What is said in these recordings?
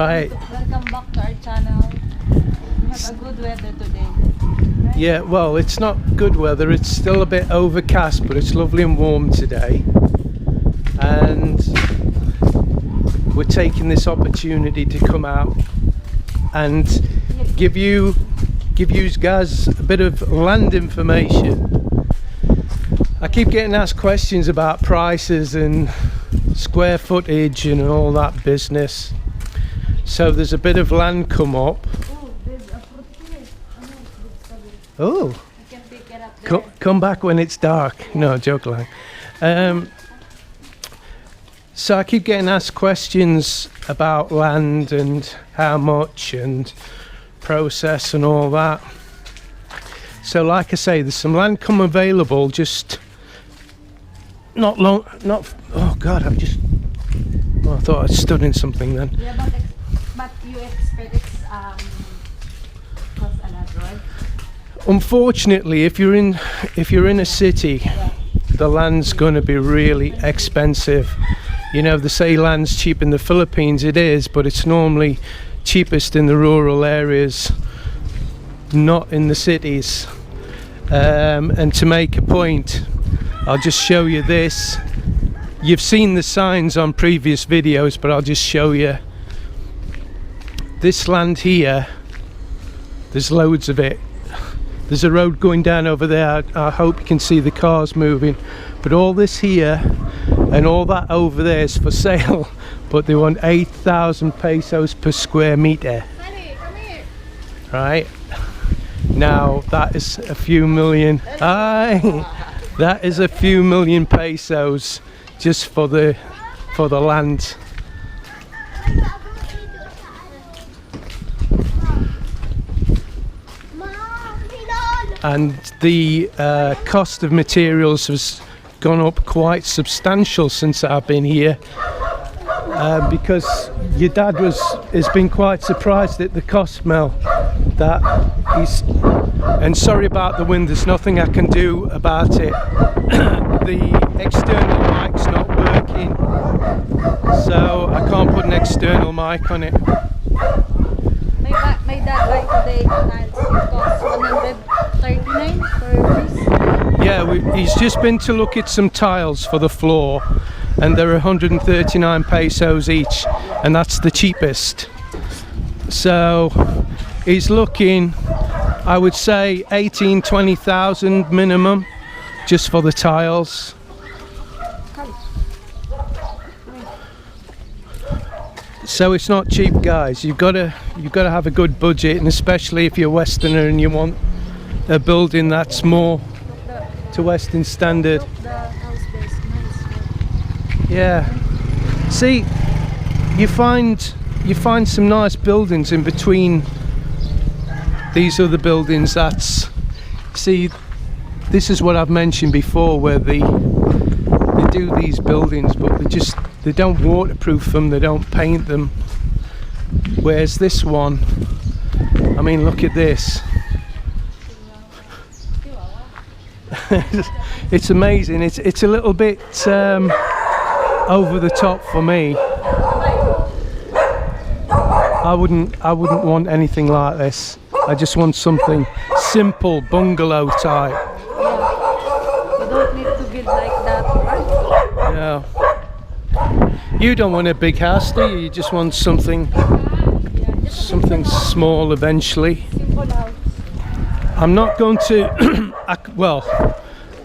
Right. Welcome back to our channel. We have a good weather today. Right? Yeah, well, it's not good weather. It's still a bit overcast, but it's lovely and warm today. And we're taking this opportunity to come out and give you guys a bit of land information. I keep getting asked questions about prices and square footage and all that business. So there's a bit of land come up. Oh, You can pick it up there. come back when it's dark. No, joke line. So I keep getting asked questions about land and how much and process and all that. So like I say, there's some land come available, just not long, oh God, I thought I stood in something then. Yeah, but you expect it's cost a lot, right? Unfortunately, if you're in a city, the land's going to be really expensive. You know, they say land's cheap in the Philippines. It is, but it's normally cheapest in the rural areas, not in the cities. And to make a point, I'll just show you this. You've seen the signs on previous videos, but I'll just show you this land here. There's loads of it. There's a road going down over there. I hope you can see the cars moving, but all this here and all that over there is for sale, but they want 8,000 pesos per square meter. Right now, that is a few million. That is a few million pesos just for the land. And the cost of materials has gone up quite substantial since I've been here, because your dad has been quite surprised at the cost, Mel. That he's, and sorry about the wind, there's nothing I can do about it. The external mic's not working, so I can't put an external mic on it. My dad buy today tiles. It costs 139 per piece. Yeah, he's just been to look at some tiles for the floor, and they're 139 pesos each, and that's the cheapest. So he's looking, I would say 18,000-20,000 minimum just for the tiles. So it's not cheap, guys. You've got to have a good budget, and especially if you're a Westerner and you want a building that's more to Western standard. The house there is nice. Yeah. See, you find some nice buildings in between these other buildings. See, this is what I've mentioned before, where they do these buildings, but they don't waterproof them, they don't paint them. Whereas this one, I mean, look at this. It's amazing. It's a little bit over the top for me. I wouldn't want anything like this. I just want something simple, bungalow type. You don't need to build like that, right? Yeah. You don't want a big house, do you? You just want something small eventually. Simple house. I'm not going to well,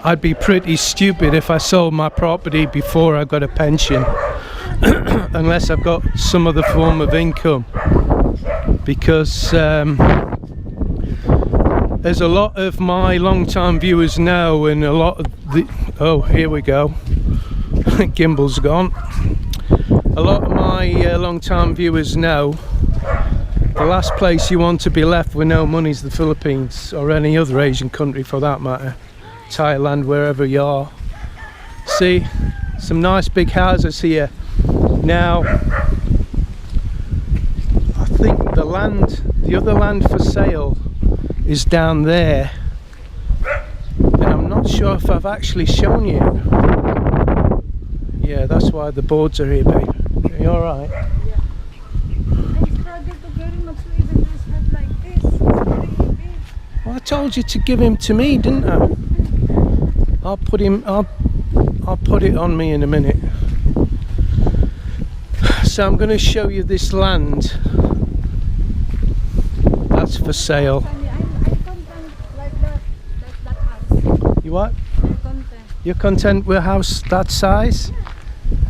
I'd be pretty stupid if I sold my property before I got a pension, unless I've got some other form of income, because there's a lot of my long-time viewers now, and a lot of the, oh, here we go, gimbal's gone. A lot of my long-time viewers know the last place you want to be left with no money is the Philippines, or any other Asian country for that matter. Thailand, wherever you are. See, some nice big houses here. Now, I think the other land for sale is down there, and I'm not sure if I've actually shown you. Yeah, that's why the boards are here, babe. Are you alright? Yeah. I told you to give him to me, didn't I? I'll put it on me in a minute. So I'm going to show you this land that's for sale. I'm content like that house. You what? I'm content. You're content with a house that size?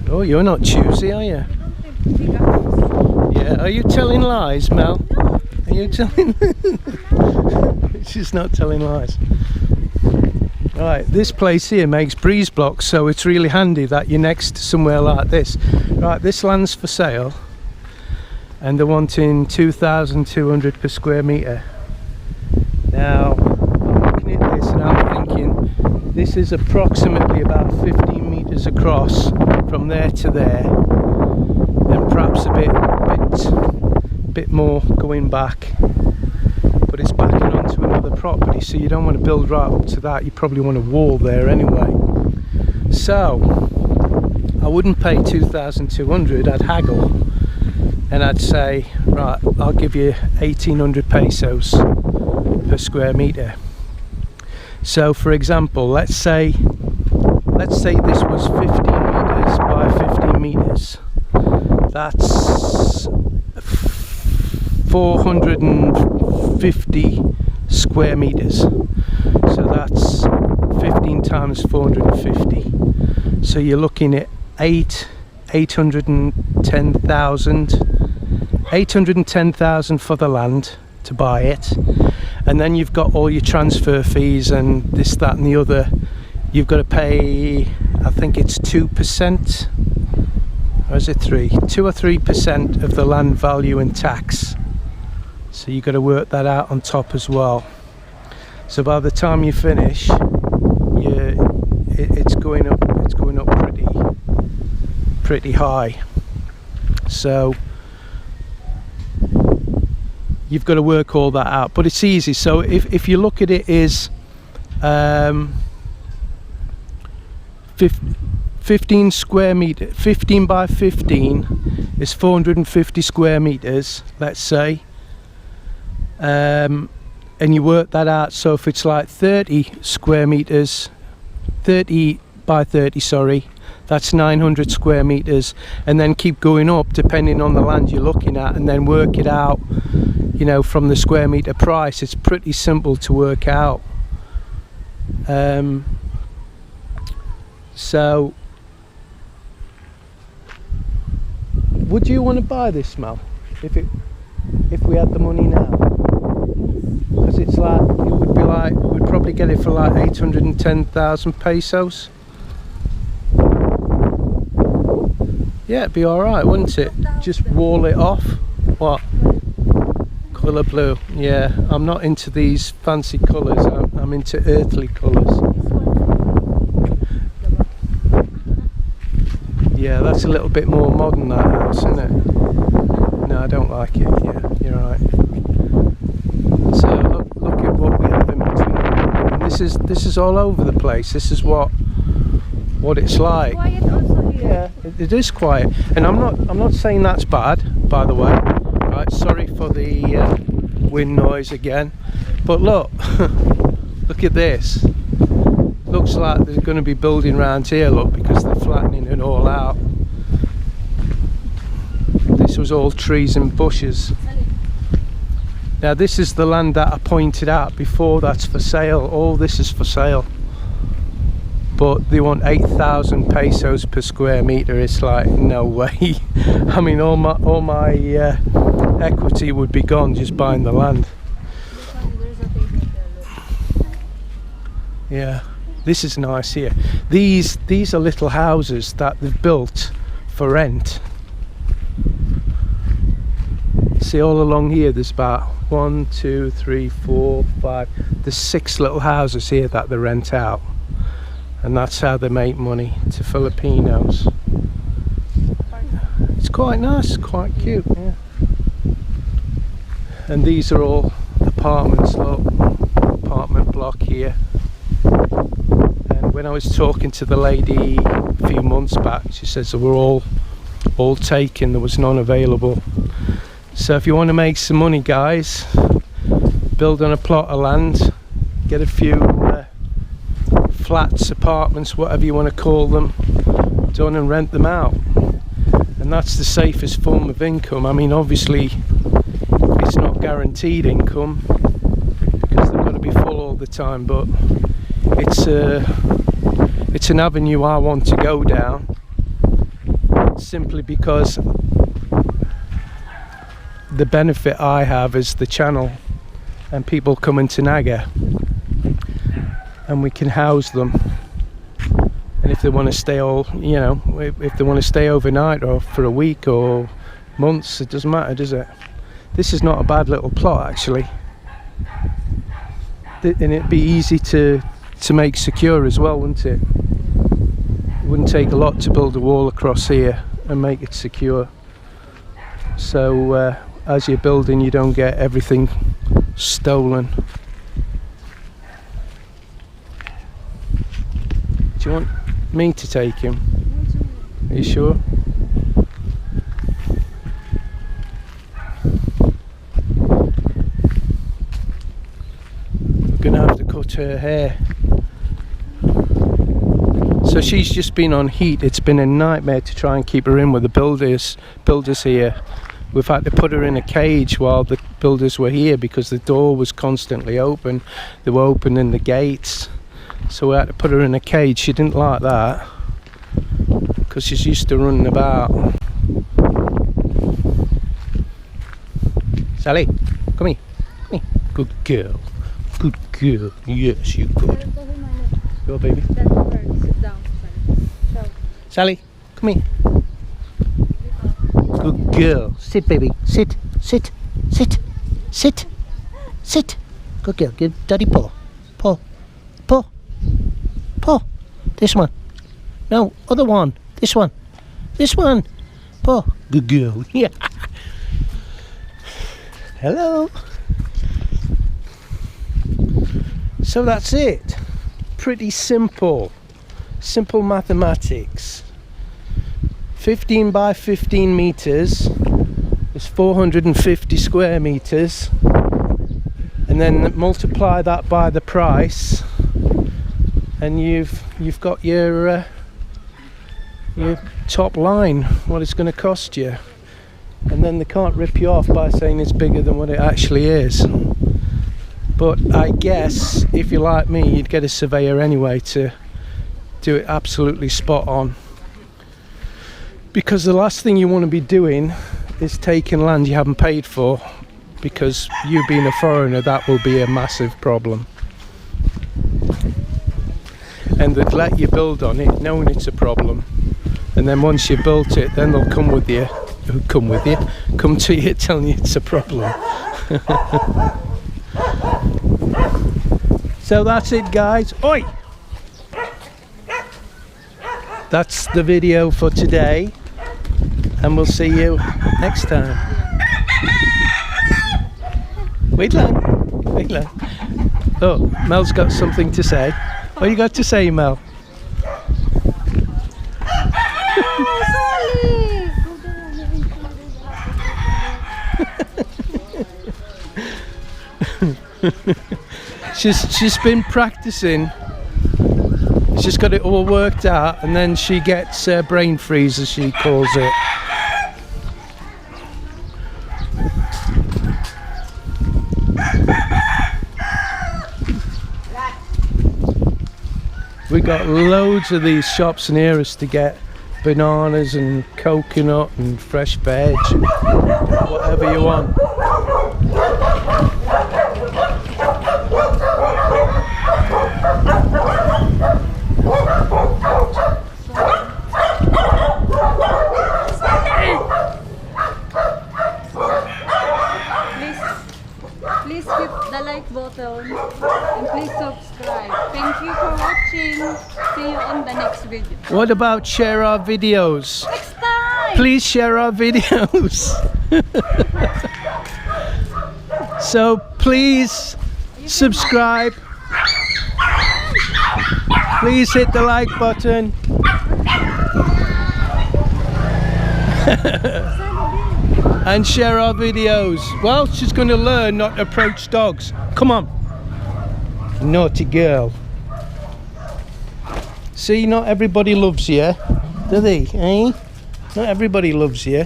Oh, you're not choosy, are you? I don't think big house. Yeah. Are you telling lies, Mel? No. Are you telling? She's not telling lies. Right, this place here makes breeze blocks, so it's really handy that you're next to somewhere like this. Right, this land's for sale, and they're wanting 2,200 per square metre. Now, I'm looking at this and I'm thinking, this is approximately about 15 metres across from there to there, and perhaps a bit more going back. But it's backing onto another property, so you don't want to build right up to that. You probably want a wall there anyway. So I wouldn't pay 2,200. I'd haggle and I'd say, right, I'll give you 1,800 pesos per square meter. So for example, let's say this was 15 meters by 15 meters. That's 450 square meters, so that's 15 times 450, so you're looking at 810,000 for the land to buy it, and then you've got all your transfer fees and this, that and the other. You've got to pay, I think it's 2%, or is it 2 or 3% of the land value in tax. So you've got to work that out on top as well. So by the time you finish, it's going up pretty high. So you've got to work all that out, but it's easy. So if you look at it as 15 square meter, 15 by 15 is 450 square meters, let's say. And you work that out, so if it's like 30 square meters, 30 by 30, sorry, that's 900 square meters, and then keep going up depending on the land you're looking at, and then work it out, you know, from the square meter price. It's pretty simple to work out. So would you want to buy this, Mel, if we had the money now? Because it's like, we'd probably get it for like 810,000 pesos. Yeah, it'd be alright, wouldn't it? Just wall it off. What? Colour blue. Yeah, I'm not into these fancy colours. I'm into earthly colours. Yeah, that's a little bit more modern, that house, isn't it? No, I don't like it. Yeah, you're right. So look at what we have in between. And this is all over the place. This is what it's like. Quiet also here. Yeah, it is quiet, and I'm not saying that's bad, by the way. Right, sorry for the wind noise again, but look, look at this. Looks like they're going to be building around here, look, because they're flattening it all out. This was all trees and bushes. Now this is the land that I pointed out before, that's for sale. All this is for sale, but they want 8,000 pesos per square meter. It's like, no way. I mean, all my equity would be gone just buying the land. There's a table there, look. Yeah, this is nice here. These are little houses that they've built for rent. See, all along here there's about 1, 2, 3, 4, 5. There's 6 little houses here that they rent out, and that's how they make money to Filipinos. It's quite nice, quite cute. Yeah. And these are all apartments. Look, apartment block here. And when I was talking to the lady a few months back, she says they were all taken. There was none available. So if you want to make some money, guys, build on a plot of land get a few flats, apartments, whatever you want to call them, done and rent them out. And that's the safest form of income. I mean, obviously it's not guaranteed income because they've got to be full all the time, but it's an avenue I want to go down, simply because the benefit I have is the channel and people coming to Naga, and we can house them, and if they want to stay if they want to stay overnight or for a week or months, it doesn't matter, does it? This is not a bad little plot actually, and it'd be easy to make secure as well, wouldn't it? It wouldn't take a lot to build a wall across here and make it secure, so as you're building you don't get everything stolen. Do you want me to take him? Are you sure? We're gonna have to cut her hair. So she's just been on heat. It's been a nightmare to try and keep her in with the builders here. We've had to put her in a cage while the builders were here because the door was constantly open. They were opening the gates, so we had to put her in a cage. She didn't like that because she's used to running about. Sally, come here. Come here. Good girl. Good girl. Yes, you good. Go, baby. Sit down. Sally, come here. Good girl. Sit, baby. Sit. Sit. Sit. Sit. Sit. Good girl. Give daddy paw. Paw. Paw. Paw. This one. No, other one. This one. This one. Paw. Good girl. Yeah. Hello. So that's it. Pretty simple. Simple mathematics. 15 by 15 meters is 450 square meters, and then multiply that by the price, and you've got your top line, what it's going to cost you, and then they can't rip you off by saying it's bigger than what it actually is. But I guess if you're like me, you'd get a surveyor anyway to do it absolutely spot on, because the last thing you want to be doing is taking land you haven't paid for, because you being a foreigner, that will be a massive problem. And they'd let you build on it knowing it's a problem, and then once you built it, then they'll come to you telling you it's a problem. So that's it, guys. Oi! That's the video for today, and we'll see you next time. Wait long. Oh, Mel's got something to say. What you got to say, Mel? She's been practicing. She's got it all worked out, and then she gets brain freeze, as she calls it. We got loads of these shops near us to get bananas and coconut and fresh veg, whatever you want. Please hit the like button and please subscribe. Thank you for watching. See you on the next video. What about share our videos? Next time! Please share our videos. So please subscribe. Please hit the like button. And share our videos. Well, she's going to learn not to approach dogs. Come on. Naughty girl. See, not everybody loves you, do they, eh? Not everybody loves you.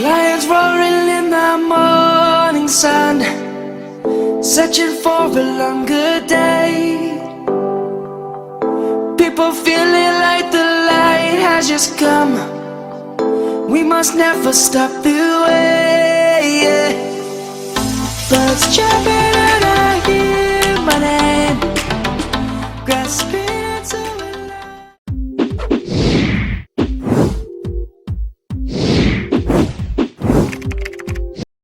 Lions roaring in the morning sun, searching for a longer day. People feeling like the light has just come. We must never stop the way. Birds chirping